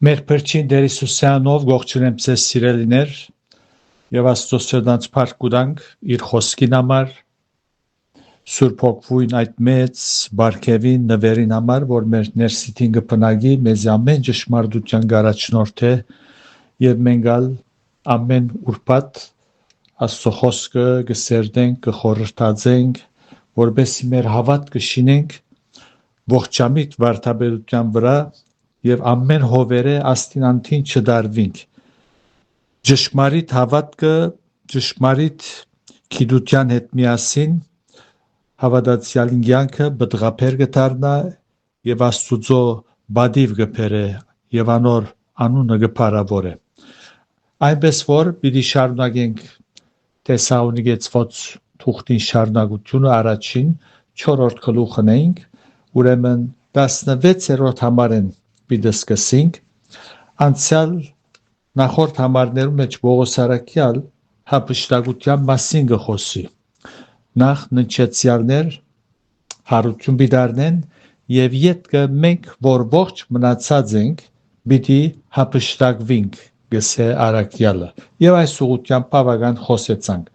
Մեր փրկին Տեր Հիսուսյանով ողջունեմ ձեզ սիրելիներ եւ Աստծո սրտանց փառք ունենք իր խոսքին համար Սուրբ Հոգին այդ մեծ բարգեւին նվերին համար որ մեր ներսիտին կփնագի մեզ ամեն ճշմարտության գարաչնորդ է եւ մենք ամեն ուրբաթ Աստծո խոսքը կսերտենք կխորհրդածենք որովհետեւ մեր հավատքը շինենք ողջամիտ վարդապետության վրա եւ ամեն հովերը աստինանտին չդարվինք ճշմարիտ հավատքը ճշմարիտ գիտության հետ միասին հավատացյալին կյանքը բդղափեր կդառնա եւ Աստծո բադիվ կբերե եւ անոր անունը կփարավորե այնպես որ պիտի շարունակենք Թեսաղոնիկեցված թուղթին շարունակությունը առաջին 4-րդ գլուխն ենք ուրեմն 16-րդ համարեն պիտի սկսենք անցյալ նախորդ համարներում մեջ Պողոս Արաքյալ հապշտակության մասին գխոսի նախ նչեցյալներ հարություն բիդարնեն եւ յետքը մենք որ ողջ մնացած ենք պիտի հապշտակվենք գսե Արաքյալը եւ այս ուղղությամբ բավական խոսեցանք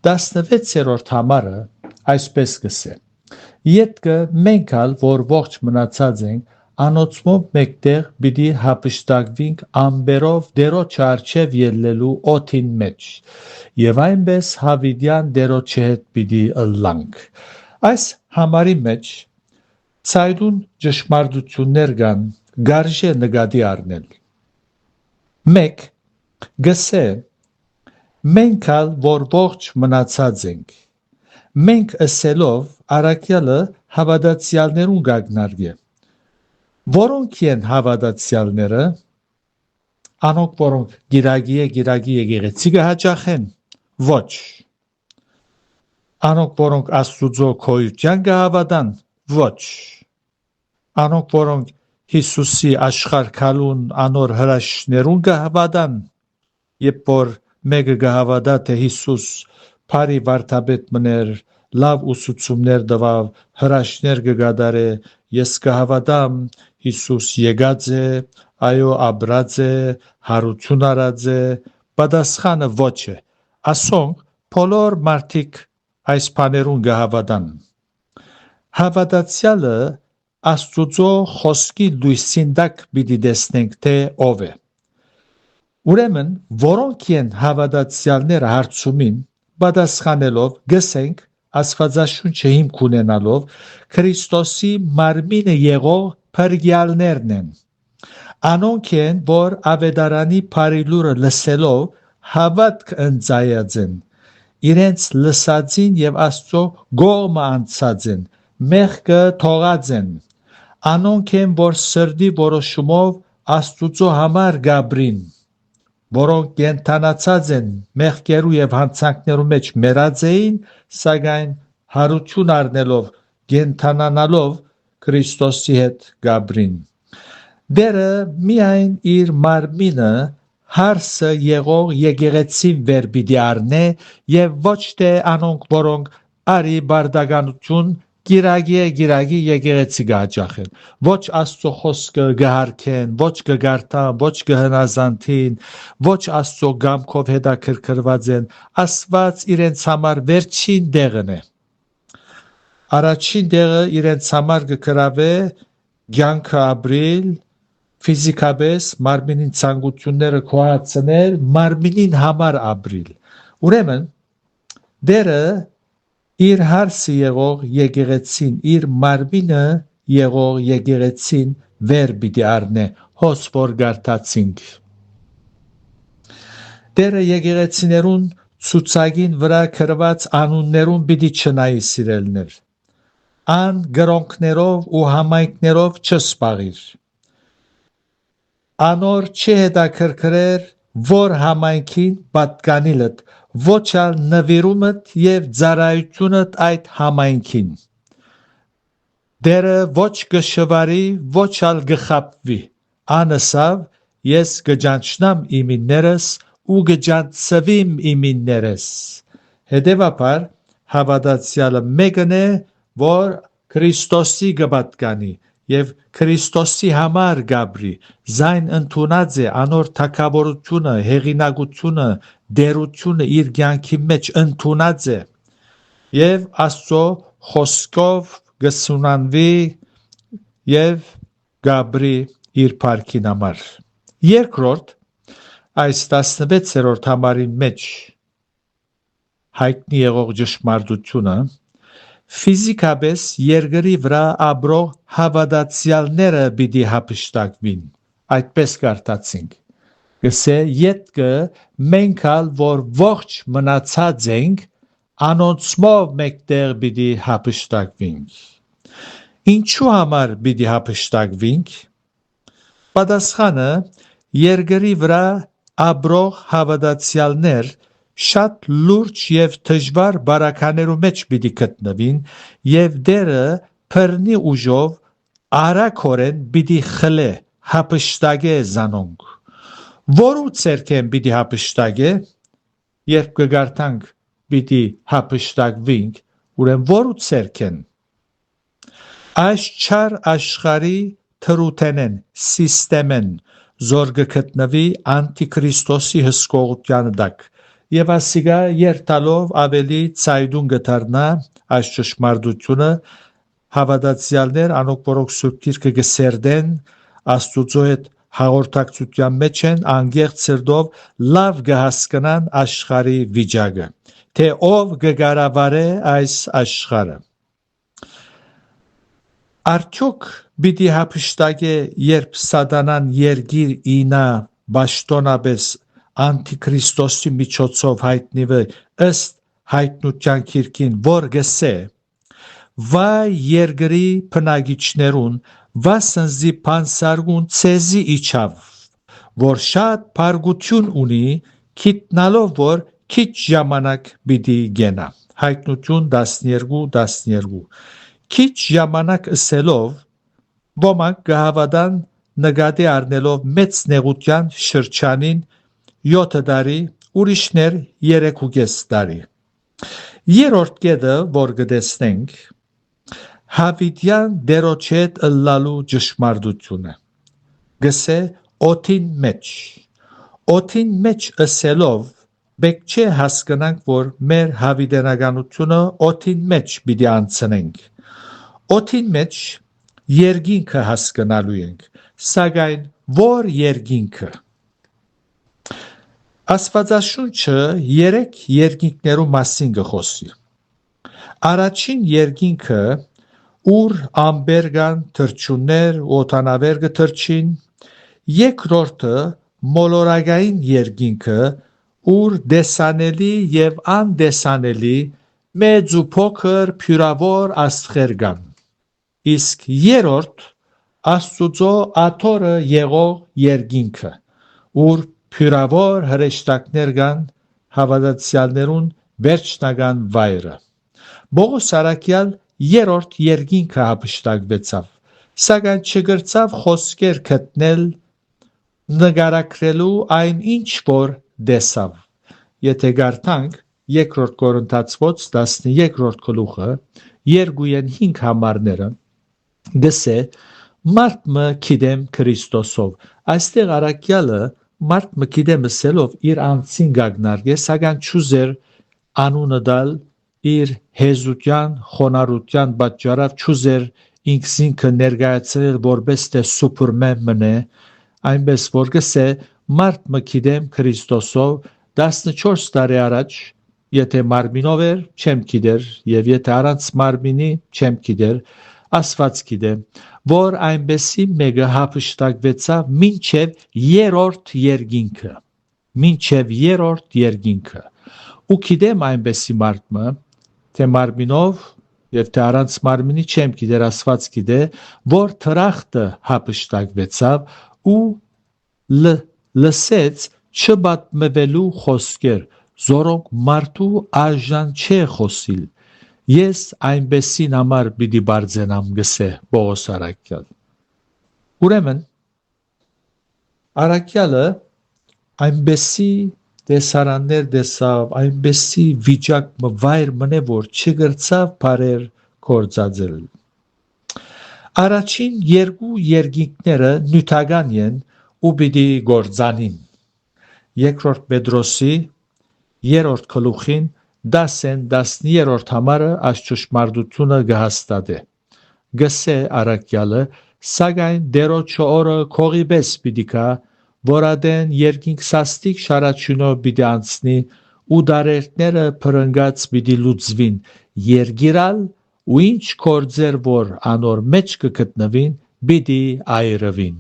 16-րդ համարը այսպես գսե յետքը մենք որ ողջ մնացած ենք անոցմով մեկտեղ պիտի հապշտակվենք ամբերով դերոջ արչև ելնելու օթին մեջ եւ այնպես հավիդյան դերոջի հետ պիտի ըլլանք այս համարի մեջ ցայդուն ճշմարտություններ կան գարժե նկատի առնել մեկ գսե մենք որ ողջ մնացած ենք մենք ասելով Արաքյալը հավատացյալներուն գագնարգե Որոնք են հավատացյալները անոնք որոնք գիրագի եկեղեցի կհաճախեն ոչ անոնք որոնք Աստուծո քոյության կհավատան ոչ անոնք որոնք Հիսուսի աշխարհքալուն անոր հրաշներուն կհավատան երբ որ մեկը կհավատա թե Հիսուս բարի վարդապետ մներ լավ ուսուցումներ տվավ հրաշներ կգադարե ես կհավատամ Հիսուս եկած է այո ապրած է հարություն արած է պատասխանը ոչ է ասոնք բոլոր մարդիկ այս բաներուն կհավատան հավատացյալը Աստուծո խոսքի լույսին տակ պիտի տեսնենք թե ով է ուրեմն որոնք են հավատացյալները հարցումին պատասխանելով գսենք Աստվածաշունչը հիմք ունենալով Քրիստոսի մարմինը եղող փրկյալներն են անոնք են որ ավետարանի բարի լուրը լսելով հավատք ընծայած են իրենց լսածին եւ Աստծո գողմը անցած են մեղքը թողած են անոնք են որ սրդի որոշումով Աստուծո համար գաբրին որոնք կենթանացած են մեղքերու եւ հանցանքներու մեջ մեռած էին սակայն հարություն առնելով կենթանանալով Քրիստոսի հետ գաբրին դերը միայն իր մարմինը հարսը եղող եկեղեցին վեր պիտի առնե եւ ոչ թե անոնք որոնք արի բարդականություն գիրագի եկեղեցի կհաճախեն ոչ Աստծո խոսքը կհարքեն ոչ կգարտան ոչ կհնազանդին ոչ Աստծո գամքով հետաքրքրված են Աստված իրենց համար վերջին դեղն է առաջին դեղը իրենց համար կգրավե կյանքը ապրիլ ֆիզիկապես մարմինին ցանկությունները կոհացնել մարմինին համար ապրիլ ուրեմն դերը իր հարսը եղող եկեղեցին իր մարմինը եղող եկեղեցին վեր պիտի առնե հոսվոր գարտացինք դերը եկեղեցիներուն ցուցակին վրա գրված անուններուն պիտի չնայի սիրելներ ան գրոնքներով ու համայնքներով չսպաղիր անոր չհետաքրքրեր որ համայնքին պատկանիլդ ոչ ալ նվիրումդ եւ ծառայությունդ այդ համայնքին դերը ոչ կշվարի ոչ ալ գխապվի անսավ ես կջանչնամ իմիններս ու կջանցվիմ իմիններս հետևաբար հավատացյալը մեկն է որ Քրիստոսի կպատկանի եւ Քրիստոսի համար գաբրի զայն ընդունած է անոր թակավորությունը հեղինակությունը դերությունը իր կյանքի մեջ ընդունած է եւ Աստծո խոսքով գսունանվի եւ գաբրի իր փառքին համար երկրորդ այս 16-րդ համարի մեջ հայտնի եղող ճշմարտությունը ֆիզիկապես երկրի վրա ապրող հավատացյալները պիտի հափշտակվին այդպես կարդացինք գսե յետքը մենք ալ որ ողջ մնացած ենք անոնցմով մեկտեղ պիտի հափշտակվինք ինչու համար պիտի հափշտակվինք պատասխանը երկրի վրա ապրող հավատացյալներ շատ լուրջ եւ դժվար բարականերու մեջ պիտի գտնվին եւ դերը բռնի ուժով արագորեն պիտի խլե հափշտակե զանոնք որու ցերքեն պիտի հափշտակե երբ կգարտանք պիտի հափշտակվինք ուրեմն որու ցերքեն այս չար աշխարհի թրութենեն սիստեմեն զոր գտնվի անտիքրիստոսի հսկողության դակ եւ ասիգա երթալով ավելի ցայդուն գտարնա այս ճշմարտությունը հավատացյալներ անոնք որոնք սուրբ գիրքը գսերդեն Աստուծո հետ հաղորդակցության մեջ են անգեղծ սրտով լավ կհասկանան աշխարհի վիճակը թե ով կգարավարե այս աշխարհը արդյոք պիտի հափշտակե երբ սատանան երգիր ինա բաշտոնապես անտիքրիստոսի միջոցով հայտնվի ըստ հայտնության քիրքին որ գսե վայ երկրի բնակիչներուն վասնզի փանսարգուն ցեզի իջավ որ շատ բարգություն ունի քիտնալով որ քիչ ժամանակ պիտի գենա հայտնություն 12:12 քիչ ժամանակ ըսելով ոմանք կհավատան նկատի առնելով մեծ նեղության շրջանին 7 տարի ուրիշներ 3.5 տարի երրորդ կետը որ գտեսնենք հավիտյան դերոջ հետ ըլլալու ճշմարտությունը գսե օթին մեջ ըսելով բեք չէ հասկանանք որ մեր հավիտենականությունը օթին մեջ պիտի անցնենք օթին մեջ երկինքը հասկանալու ենք սակայն որ երկինքը Աստվածաշունչը 3 երկինքներու մասին գխոսի առաջին երկինքը ուր ամբերգան թրջուններ օտանավեր գթրջին երկրորդը մոլորակային երկինքը ուր դեսանելի եւ անդեսանելի մեծ ու փոքր փյուրավոր աստղեր կան իսկ երրորդ Աստուծո աթորը եղող երկինքը ուր փյուրավոր հրեշտակներ կան հավատացյալներուն վերջնական վայրը Բողոս արաքյալ երրորդ երկինքը հափշտակվեցավ սակայն չգրծավ խոսքեր գտնել նկարագրելու այն ինչ որ դեսավ եթե գարտանք երկրորդ Կորինթացոց 13-րդ գլուխը 2-5 համարները գսե մարդ մը գիտեմ Քրիստոսով այստեղ արաքյալը մարդ մը գիտեմ ասելով իր անձին գագնարկե սակայն չուզեր անունը դալ իր հեզության խոնարհության պատճառով չուզեր ինքսինքը ներկայացնել որպես թե սուպերմեն մնե այնպես որ գսե մարդ մը գիտեմ Քրիստոսով 14 տարի առաջ եթե մարմինով էր չեմ գիտեր եւ եթե առանց մարմինի չեմ գիտեր Աստված գիտե որ այնպեսի մեկը հափշտակվեցավ մինչև երրորդ երկինքը ու գիտեմ այնպեսի մարդը թե մարմինով եւ թե առանց մարմինի չեմ գիտեր Աստված գիտե որ թրախտը հափշտակվեցավ ու լսեց չբատմվելու խոսքեր զորոնք մարդու արժան չէ խոսիլ Ես այնպեսին համար պիտի բարձենամ գսե Բողոս արաքյալ ուրեմն արաքյալը այնպեսի տեսարաններ տեսավ այնպեսի վիճակ վայր մնե որ չգրծավ բարեր կործածել Առաջին երկու երկինքները նյութական են ու պիտի գործանին։ Երկրորդ Պետրոսի 3-րդ գլուխին 10-13 համարը այս ճշմարտությունը կհաստատե։ Գսե առաքյալը, սակայն Տերոջը օրը քողի պես պիտի գա, որ ադեն երկինք սաստիկ շարաչյունով պիտի անցնի ու դարերները փրկած պիտի լուծվին, երգիրալ ու ինչ գործեր որ անոր մեջ կգտնվին, պիտի այրվին։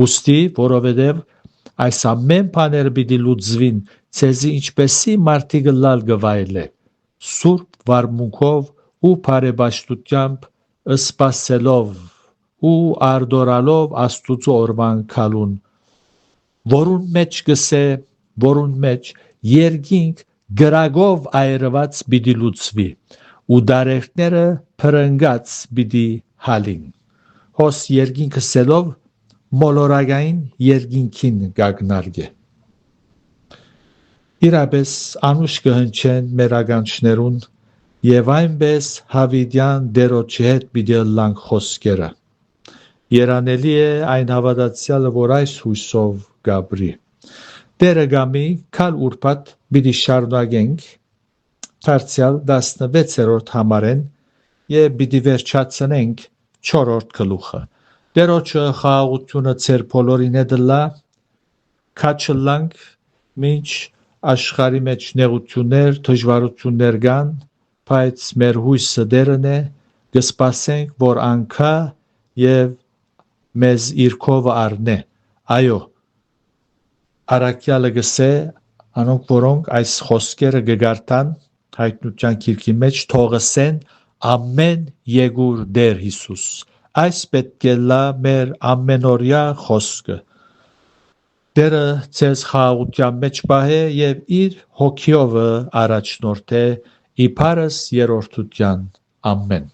Ուստի, որովհետև այս ամեն բաները պիտի լուծվին, ցեզի ինչպեսի մարդիկ լալ գվայլե, սուրբ վարմունքով ու բարեպաշտությամբ սպասելով ու արդորալով Աստուծո օրվան քալուն, որուն մեջ գսե, որուն մեջ երկինք գրագով այրված պիտի լուծվի ու դարերները փրկած պիտի հալին։ Հոս երկինքը սելով մոլորակային երկինքին գագնարգե։ Իրապես անուշ կհնչեն մեր ականջներուն եւ այնպես հավիտյան Տերոջի հետ պիտի լանք խոսքերը։ Երանելի է այն հավատացյալը, որ այս հույսով գաբրի։ Տերը գամի քալ ուրբաթ պիտի շարունակենք դարձյալ 16-րդ համարեն եւ պիտի վերջացնենք 4-րդ գլուխը։ Տերոջը խաղաղությունը ձեր բոլորին հետ լա, քաչլանք մինչ աշխարհի մեջ նեղություններ, դժվարություններ կան, բայց մեր հույսը Տերն է, կսպասենք, որ անքա եւ մեզ իր քովը առնե։ Այո, առաքյալը գսե, անոնք որոնք այս խոսքերը կգարտան հայտնության գիրքի մեջ թողսեն ամեն եկուր Տեր Հիսուս։ Այս պետք է լա մեր ամենօրյա խոսքը։ Տերը ցեզ խաղաղության մեջ պահե եւ իր հոգիովը առաջնորդե իբարս երրորդության։ Ամեն։